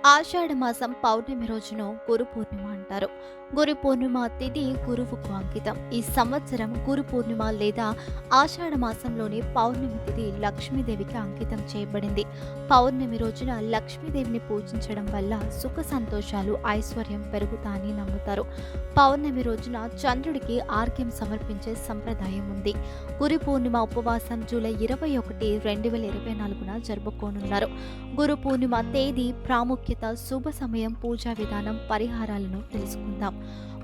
ఆషాఢ మాసం పౌర్ణమి రోజును గురు పూర్ణిమ అంటారు. గురు పూర్ణిమ తిథి గురువుకు అంకితం. ఈ సంవత్సరం గురు పూర్ణిమ లేదా ఆషాఢ మాసంలోని పౌర్ణమి తిథి లక్ష్మీదేవికి అంకితం చేయబడింది. పౌర్ణమి రోజున లక్ష్మీదేవిని పూజించడం వల్ల సుఖ సంతోషాలు, ఐశ్వర్యం పెరుగుతాయని నమ్ముతారు. పౌర్ణమి రోజున చంద్రుడికి ఆర్ఘ్యం సమర్పించే సంప్రదాయం ఉంది. గురు పూర్ణిమ ఉపవాసం జూలై 21, 2024 జరుపుకోనున్నారు. గురు పూర్ణిమ తేదీ, ప్రాముఖ్యత, శుభ సమయం, పూజా విధానం, పరిహారాలను తెలుసుకుందాం.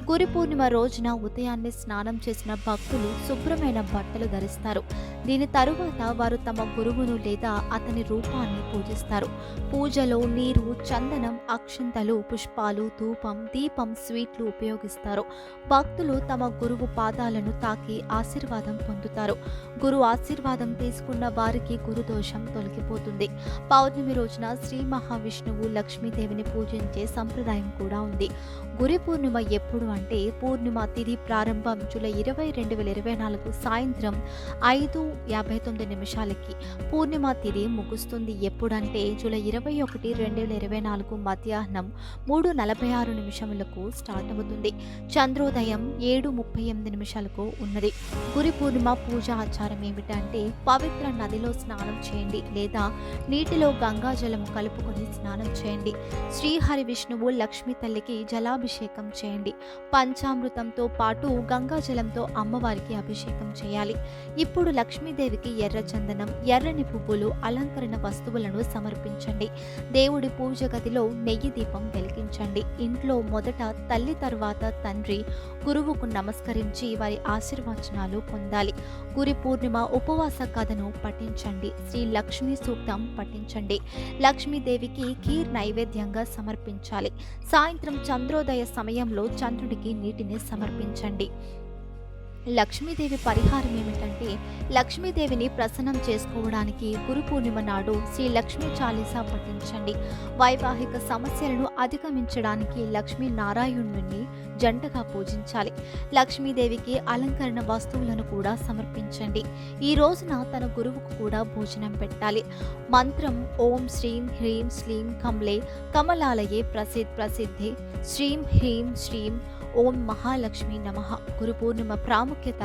గురు పూర్ణిమ రోజున ఉదయాన్నే స్నానం చేసిన భక్తులు శుభ్రమైన బట్టలు ధరిస్తారు. దీని తరువాత వారు తమ గురువును లేదా అతని రూపాన్ని పూజిస్తారు. పూజలో నీరు, చందనం, అక్షంతలు, పుష్పాలు, ధూపం, దీపం, స్వీట్లు ఉపయోగిస్తారు. భక్తులు తమ గురువు పాదాలను తాకి ఆశీర్వాదం పొందుతారు. గురు ఆశీర్వాదం తీసుకున్న వారికి గురుదోషం తొలగిపోతుంది. పౌర్ణమి రోజున శ్రీ మహావిష్ణువు, లక్ష్మీదేవిని పూజించే సంప్రదాయం కూడా ఉంది. గురు పూర్ణిమ ఎప్పుడు అంటే పూర్ణిమ తిథి ప్రారంభం జూలై 20, 2024 సాయంత్రం 5:59 పూర్ణిమ తిథి ముగుస్తుంది ఎప్పుడంటే జూలై 21, 2024 మధ్యాహ్నం 3:46 స్టార్ట్ అవుతుంది. చంద్రోదయం 7:38 ఉన్నది. గురు పూర్ణిమ పూజ ఆచారం ఏమిటంటే పవిత్ర నదిలో స్నానం చేయండి లేదా నీటిలో గంగాజలం కలుపుకొని స్నానం చేయండి. శ్రీహరి విష్ణువు, లక్ష్మీ తల్లికి జలాభిషేకం చేయండి. పంచామృతంతో పాటు గంగాజలంతో అమ్మవారికి అభిషేకం చేయాలి. ఇప్పుడు లక్ష్మీదేవికి ఎర్ర చందనం, ఎర్రని పువ్వులు, అలంకరణ వస్తువులను సమర్పించండి. దేవుడి పూజ గదిలో నెయ్యి దీపం వెలిగించండి. ఇంట్లో మొదట తల్లి తరువాత తండ్రి, గురువుకు నమస్కరించి వారి ఆశీర్వచనాలు పొందాలి. గురు పూర్ణిమ ఉపవాస కథను పఠించండి. శ్రీ లక్ష్మీ సూక్తం పఠించండి. లక్ష్మీదేవికి ఖీర్ నైవేద్యంగా సమర్పించాలి. సాయంత్రం చంద్రోదయ సమయంలో చంద్రుడికి నీటిని సమర్పించండి. లక్ష్మీదేవి పరిహారం ఏమిటంటే లక్ష్మీదేవిని ప్రసన్నం చేసుకోవడానికి గురు పూర్ణిమ నాడు శ్రీ లక్ష్మీ చాలీసా పఠించండి. వైవాహిక సమస్యలను అధిగమించడానికి లక్ష్మీ నారాయణుని జంటగా పూజించాలి. లక్ష్మీదేవికి అలంకరణ వస్తువులను కూడా సమర్పించండి. ఈ రోజున తన గురువుకు కూడా భోజనం పెట్టాలి. మంత్రం ఓం శ్రీం హ్రీం శ్లీం కమలే కమలాలయే ప్రసిద్ధే శ్రీం హ్రీం శ్రీం ఓం మహాలక్ష్మి నమః. గురు పూర్ణిమ ప్రాముఖ్యత: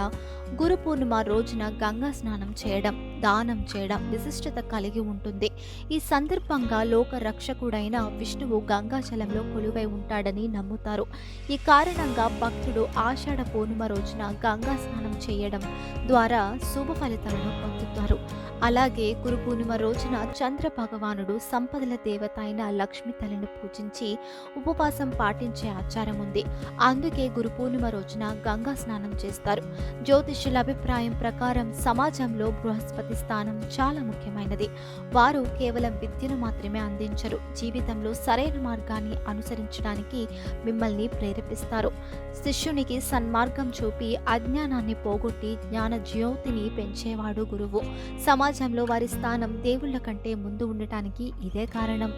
గురు పూర్ణిమ రోజున గంగా స్నానం చేయడం, దానం చేయడం విశిష్టత కలిగి ఉంటుంది. ఈ సందర్భంగా లోక రక్షకుడైన విష్ణువు గంగాజలంలో కొలువై ఉంటాడని నమ్ముతారు. ఈ కారణంగా భక్తుడు ఆషాఢ పూర్ణిమ రోజున గంగా స్నానం చేయడం ద్వారా శుభ ఫలితాలను పొందుతారు. అలాగే గురు పూర్ణిమ రోజున చంద్ర భగవానుడు సంపదల దేవత అయిన లక్ష్మీ తల్లిని పూజించి ఉపవాసం పాటించే ఆచారం ఉంది. అందుకే గురు పూర్ణిమ రోజున గంగా స్నానం చేస్తారు. జ్యోతిష్యుల అభిప్రాయం ప్రకారం సమాజంలో బృహస్పతి స్థానం చాలా ముఖ్యమైనది. వారు కేవలం విద్యను మాత్రమే అందించరు, జీవితంలో సరైన మార్గాన్ని అనుసరించడానికి మిమ్మల్ని ప్రేరేపిస్తారు. శిష్యునికి సన్మార్గం చూపి అజ్ఞానాన్ని పోగొట్టి జ్ఞాన జ్యోతిని పెంచేవాడు గురువు. సమాజంలో వారి స్థానం దేవుళ్ళ కంటే ముందు ఉండటానికి ఇదే కారణం.